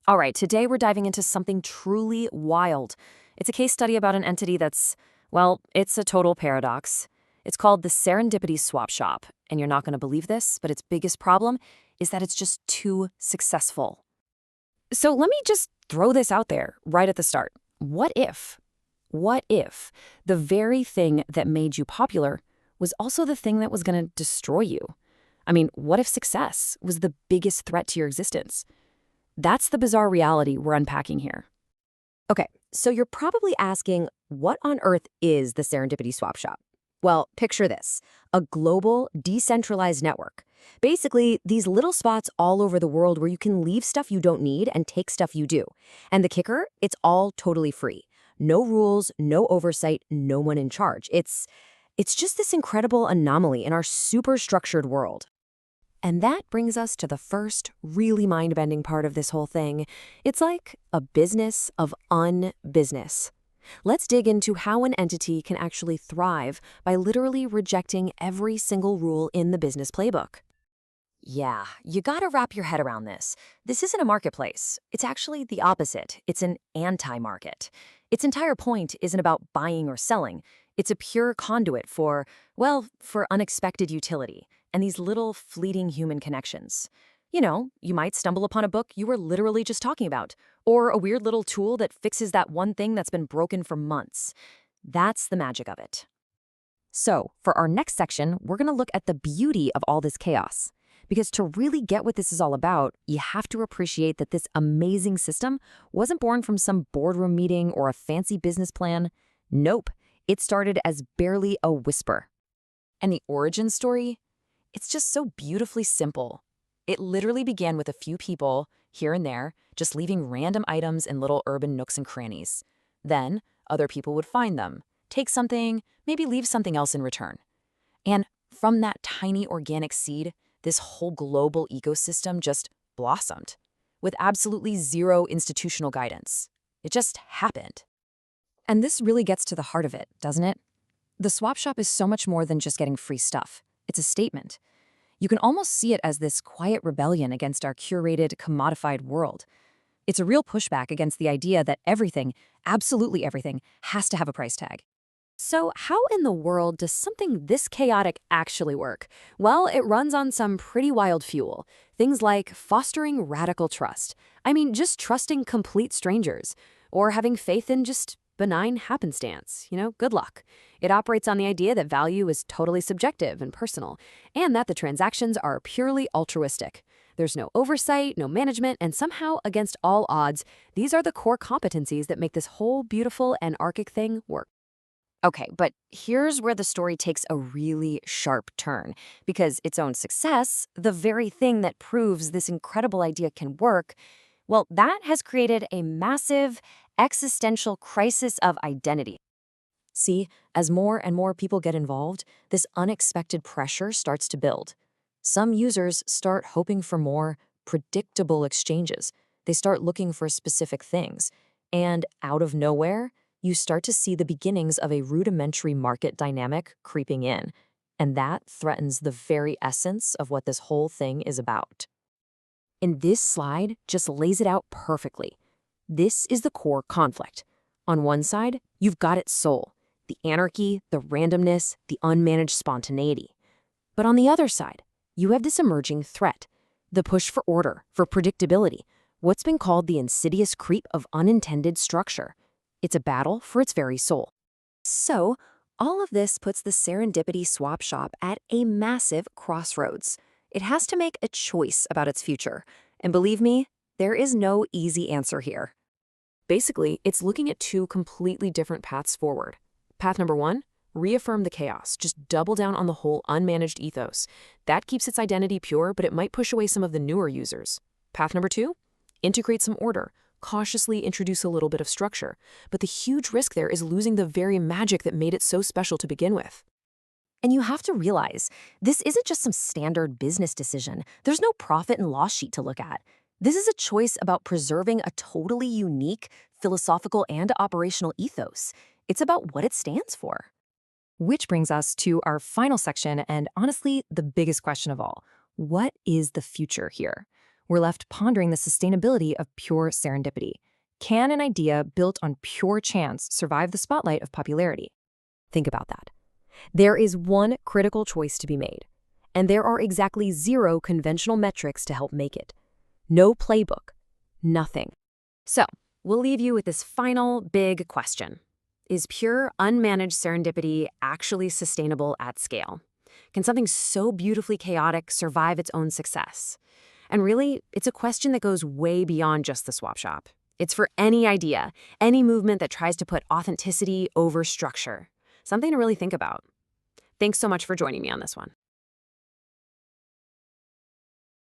All right, today we're diving into something truly wild. It's a case study about an entity that's, well, it's a total paradox. It's called the Serendipity Swap Shop, and you're not going to believe this, but its biggest problem is that it's just too successful. So let me just throw this out there right at the start. What if? What if the very thing that made you popular was also the thing that was going to destroy you? I mean, what if success was the biggest threat to your existence? That's the bizarre reality we're unpacking here. Okay, so you're probably asking, what on earth is the Serendipity Swap Shop? Well, picture this, a global, decentralized network. Basically, these little spots all over the world where you can leave stuff you don't need and take stuff you do. And the kicker, it's all totally free. No rules, no oversight, no one in charge. It's just this incredible anomaly in our super structured world. And that brings us to the first really mind-bending part of this whole thing. It's like a business of unbusiness. Let's dig into how an entity can actually thrive by literally rejecting every single rule in the business playbook. Yeah, you gotta wrap your head around this. This isn't a marketplace. It's actually the opposite. It's an anti-market. Its entire point isn't about buying or selling. It's a pure conduit for, well, for unexpected utility and these little fleeting human connections. You know, you might stumble upon a book you were literally just talking about, or a weird little tool that fixes that one thing that's been broken for months. That's the magic of it. So, for our next section, we're going to look at the beauty of all this chaos. Because to really get what this is all about, you have to appreciate that this amazing system wasn't born from some boardroom meeting or a fancy business plan. Nope, it started as barely a whisper. And the origin story? It's just so beautifully simple. It literally began with a few people, here and there, just leaving random items in little urban nooks and crannies. Then, other people would find them, take something, maybe leave something else in return. And from that tiny organic seed, this whole global ecosystem just blossomed, with absolutely zero institutional guidance. It just happened. And this really gets to the heart of it, doesn't it? The swap shop is so much more than just getting free stuff. It's a statement. You can almost see it as this quiet rebellion against our curated, commodified world. It's a real pushback against the idea that everything, absolutely everything, has to have a price tag. So how in the world does something this chaotic actually work? Well, it runs on some pretty wild fuel. Things like fostering radical trust. I mean, just trusting complete strangers. Or having faith in just benign happenstance. Good luck. It operates on the idea that value is totally subjective and personal, and that the transactions are purely altruistic. There's no oversight, no management, and somehow, against all odds, these are the core competencies that make this whole beautiful and archaic thing work. Okay, but here's where the story takes a really sharp turn, because its own success, the very thing that proves this incredible idea can work, well, that has created a massive existential crisis of identity. See, as more and more people get involved, this unexpected pressure starts to build. Some users start hoping for more predictable exchanges. They start looking for specific things. And out of nowhere, you start to see the beginnings of a rudimentary market dynamic creeping in. And that threatens the very essence of what this whole thing is about. And this slide just lays it out perfectly. This is the core conflict. On one side, you've got its soul, the anarchy, the randomness, the unmanaged spontaneity. But on the other side, you have this emerging threat, the push for order, for predictability, what's been called the insidious creep of unintended structure. It's a battle for its very soul. So, all of this puts the Serendipity Swap Shop at a massive crossroads. It has to make a choice about its future. And believe me, there is no easy answer here. Basically, it's looking at two completely different paths forward. Path number one, reaffirm the chaos. Just double down on the whole unmanaged ethos. That keeps its identity pure, but it might push away some of the newer users. Path number two, integrate some order. Cautiously introduce a little bit of structure. But the huge risk there is losing the very magic that made it so special to begin with. And you have to realize, this isn't just some standard business decision. There's no profit and loss sheet to look at. This is a choice about preserving a totally unique philosophical and operational ethos. It's about what it stands for. Which brings us to our final section and honestly, the biggest question of all. What is the future here? we're left pondering the sustainability of pure serendipity. Can an idea built on pure chance survive the spotlight of popularity? Think about that. There is one critical choice to be made, and there are exactly 0 conventional metrics to help make it. No playbook. Nothing. So, we'll leave you with this final big question. Is pure, unmanaged serendipity actually sustainable at scale? Can something so beautifully chaotic survive its own success? And really, it's a question that goes way beyond just the swap shop. It's for any idea, any movement that tries to put authenticity over structure. Something to really think about. Thanks so much for joining me on this one.